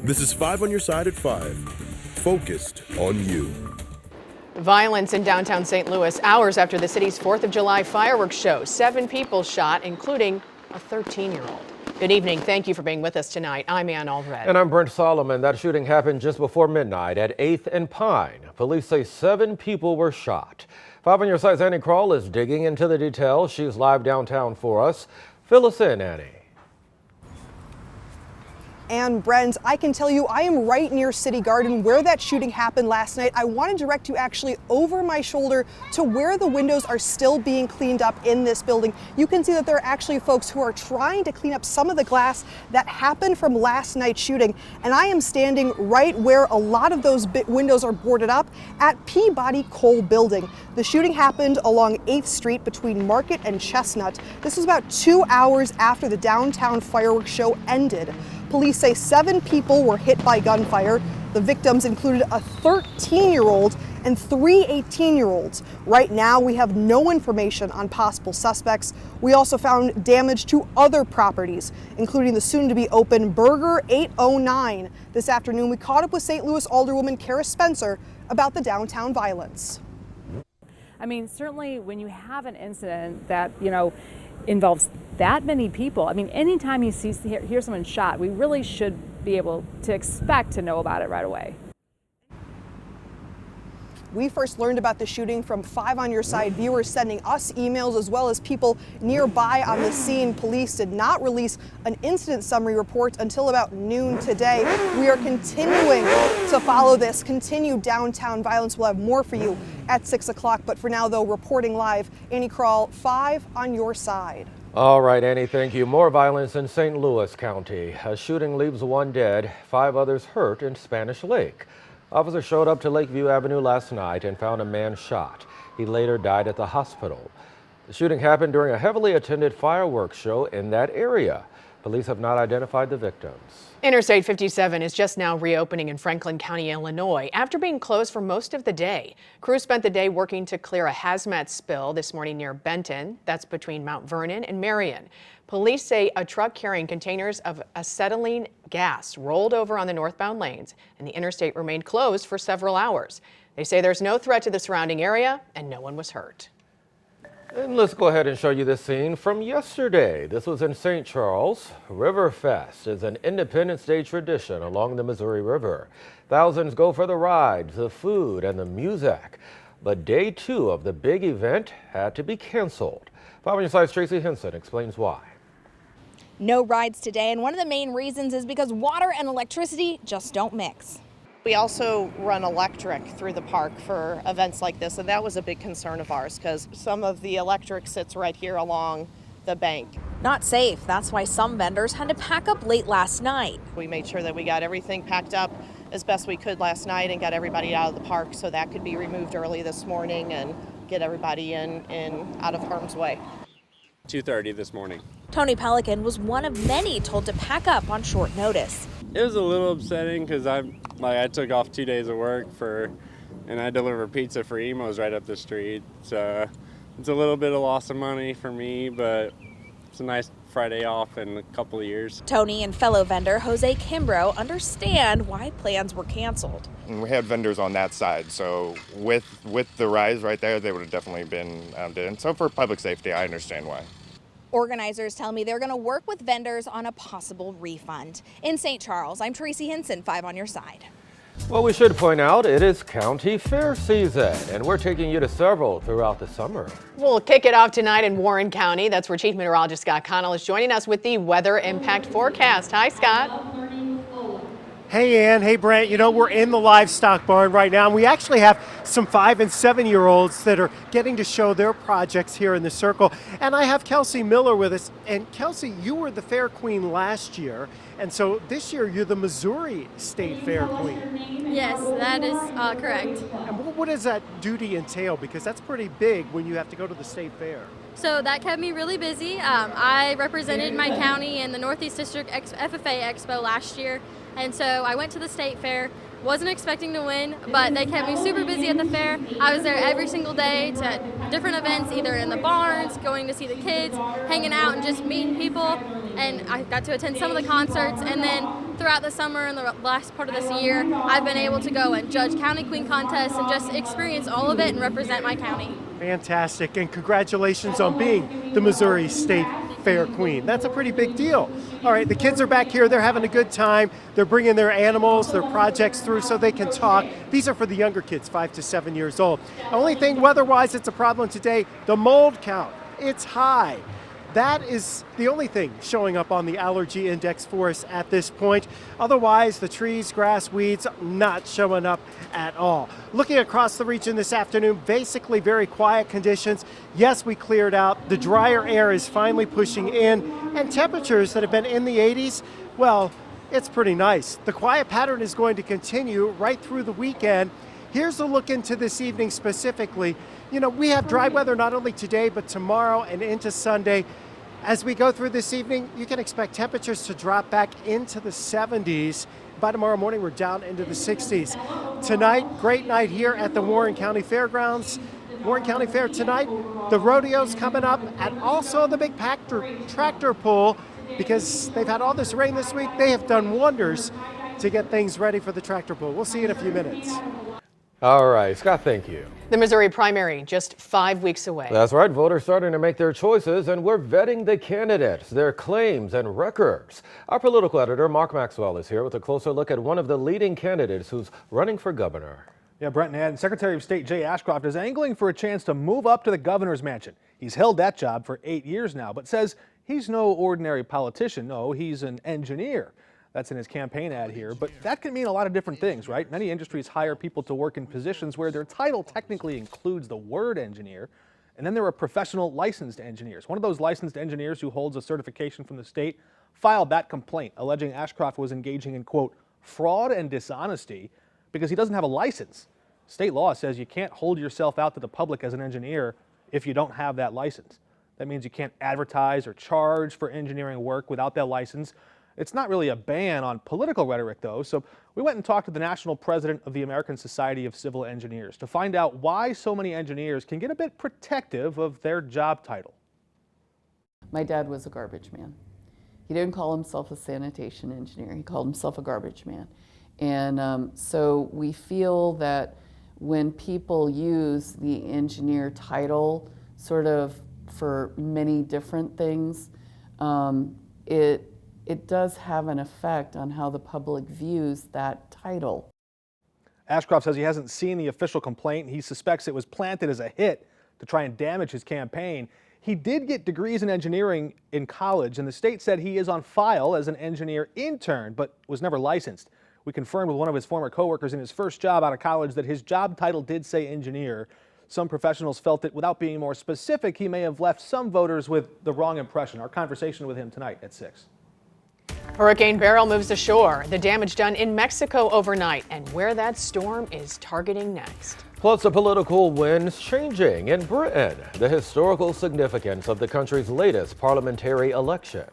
This is 5 on your side at 5. Focused on you. Violence in downtown St. Louis hours after the city's 4th of July fireworks show. 7 people shot, including a 13-year-old. Good evening. Thank you for being with us tonight. I'm Ann Allred. And I'm Brent Solomon. That shooting happened just before midnight at 8th and Pine. Police say 7 people were shot. 5 on your side's Annie Kroll is digging into the details. She's live downtown for us. Fill us in, Annie. And Brent, I can tell you I am right near City Garden where that shooting happened last night. I want to direct you actually over my shoulder to where the windows are still being cleaned up in this building. You can see that there are actually folks who are trying to clean up some of the glass that happened from last night's shooting. And I am standing right where a lot of those windows are boarded up at Peabody Coal Building. The shooting happened along 8th Street between Market and Chestnut. This was about 2 hours after the downtown fireworks show ended. Police say 7 people were hit by gunfire. The victims included a 13-year-old and 3 18-year-olds. Right now, we have no information on possible suspects. We also found damage to other properties, including the soon-to-be open Burger 809. This afternoon, we caught up with St. Louis Alderwoman Kara Spencer about the downtown violence. I mean, certainly when you have an incident that, involves that many people, I mean, anytime you hear someone shot, we really should be able to expect to know about it right away. We first learned about the shooting from 5 on Your Side viewers sending us emails, as well as people nearby on the scene. Police did not release an incident summary report until about noon today. We are continuing to follow this continued downtown violence. We'll have more for you at 6 o'clock. But for now, though, reporting live, Annie Kroll, 5 on Your Side. All right, Annie, thank you. More violence in St. Louis County. A shooting leaves 1 dead, 5 others hurt in Spanish Lake. Officers showed up to Lakeview Avenue last night and found a man shot. He later died at the hospital. The shooting happened during a heavily attended fireworks show in that area. Police have not identified the victims. Interstate 57 is just now reopening in Franklin County, Illinois, after being closed for most of the day. Crews spent the day working to clear a hazmat spill this morning near Benton. That's between Mount Vernon and Marion. Police say a truck carrying containers of acetylene gas rolled over on the northbound lanes, and the interstate remained closed for several hours. They say there's no threat to the surrounding area and no one was hurt. And let's go ahead and show you this scene from yesterday. This was in St. Charles. Riverfest is an Independence Day tradition along the Missouri River. Thousands go for the rides, the food, and the music. But day 2 of the big event had to be canceled. 5 on Your Side's Tracy Henson explains why. No rides today, and one of the main reasons is because water and electricity just don't mix. We also run electric through the park for events like this, and that was a big concern of ours because some of the electric sits right here along the bank. Not safe. That's why some vendors had to pack up late last night. We made sure that we got everything packed up as best we could last night and got everybody out of the park so that could be removed early this morning and get everybody in out of harm's way. 2:30 this morning. Tony Pelican was one of many told to pack up on short notice. It was a little upsetting because I took off 2 days of work and I deliver pizza for Emos right up the street. So it's a little bit of loss of money for me, but it's a nice Friday off in a couple of years. Tony and fellow vendor Jose Kimbrough understand why plans were canceled. And we had vendors on that side, so with the rise right there, they would have definitely been and so for public safety, I understand why. Organizers tell me they're going to work with vendors on a possible refund. In St. Charles, I'm Tracy Henson, 5 on Your Side. Well, we should point out it is county fair season, and we're taking you to several throughout the summer. We'll kick it off tonight in Warren County. That's where Chief Meteorologist Scott Connell is joining us with the weather impact forecast. Hi, Scott. Hey, Ann. Hey, Brent. We're in the livestock barn right now, and we actually have some 5- and 7-year-olds that are getting to show their projects here in the circle. And I have Kelsey Miller with us. And Kelsey, you were the fair queen last year, and so this year you're the Missouri State Fair Queen. Yes, that is correct. And what does that duty entail? Because that's pretty big when you have to go to the state fair. So that kept me really busy. I represented my county in the Northeast District FFA Expo last year. And so I went to the state fair, wasn't expecting to win, but they kept me super busy at the fair. I was there every single day to different events, either in the barns, going to see the kids, hanging out and just meeting people. And I got to attend some of the concerts. And then throughout the summer and the last part of this year, I've been able to go and judge County Queen contests and just experience all of it and represent my county. Fantastic, and congratulations on being the Missouri State Fair Queen. That's a pretty big deal. All right, the kids are back here. They're having a good time. They're bringing their animals, their projects through so they can talk. These are for the younger kids, 5 to 7 years old. The only thing weather-wise it's a problem today, the mold count. It's high. That is the only thing showing up on the allergy index for us at this point. Otherwise, the trees, grass, weeds, not showing up at all. Looking across the region this afternoon, basically very quiet conditions. Yes, we cleared out. The drier air is finally pushing in, and temperatures that have been in the 80s, well, it's pretty nice. The quiet pattern is going to continue right through the weekend. Here's a look into this evening specifically. You know, we have dry weather not only today, but tomorrow and into Sunday. As we go through this evening, you can expect temperatures to drop back into the 70s. By tomorrow morning, we're down into the 60s. Tonight, great night here at the Warren County Fairgrounds. Warren County Fair tonight, the rodeo's coming up, and also the big tractor pull, because they've had all this rain this week. They have done wonders to get things ready for the tractor pull. We'll see you in a few minutes. All right, Scott, thank you. The Missouri primary just 5 weeks away. That's right. Voters starting to make their choices, and we're vetting the candidates, their claims and records. Our political editor, Mark Maxwell, is here with a closer look at one of the leading candidates who's running for governor. Yeah, Brent and Ed, Secretary of State Jay Ashcraft is angling for a chance to move up to the governor's mansion. He's held that job for 8 years now, but says he's no ordinary politician. No, he's an engineer. That's in his campaign ad here, but that can mean a lot of different things, right? Many industries hire people to work in positions where their title technically includes the word engineer, and then there are professional licensed engineers. One of those licensed engineers who holds a certification from the state filed that complaint, alleging Ashcraft was engaging in, quote, fraud and dishonesty because he doesn't have a license. State law says you can't hold yourself out to the public as an engineer if you don't have that license. That means you can't advertise or charge for engineering work without that license. It's not really a ban on political rhetoric, though, so we went and talked to the national president of the American Society of Civil Engineers to find out why so many engineers can get a bit protective of their job title. My dad was a garbage man. He didn't call himself a sanitation engineer, he called himself a garbage man. And so we feel that when people use the engineer title sort of for many different things, it does have an effect on how the public views that title. Ashcraft says he hasn't seen the official complaint. He suspects it was planted as a hit to try and damage his campaign. He did get degrees in engineering in college, and the state said he is on file as an engineer intern, but was never licensed. We confirmed with one of his former coworkers in his first job out of college that his job title did say engineer. Some professionals felt that without being more specific, he may have left some voters with the wrong impression. Our conversation with him tonight at 6. Hurricane Beryl moves ashore. The damage done in Mexico overnight and where that storm is targeting next. Plus, the political winds changing in Britain, the historical significance of the country's latest parliamentary election.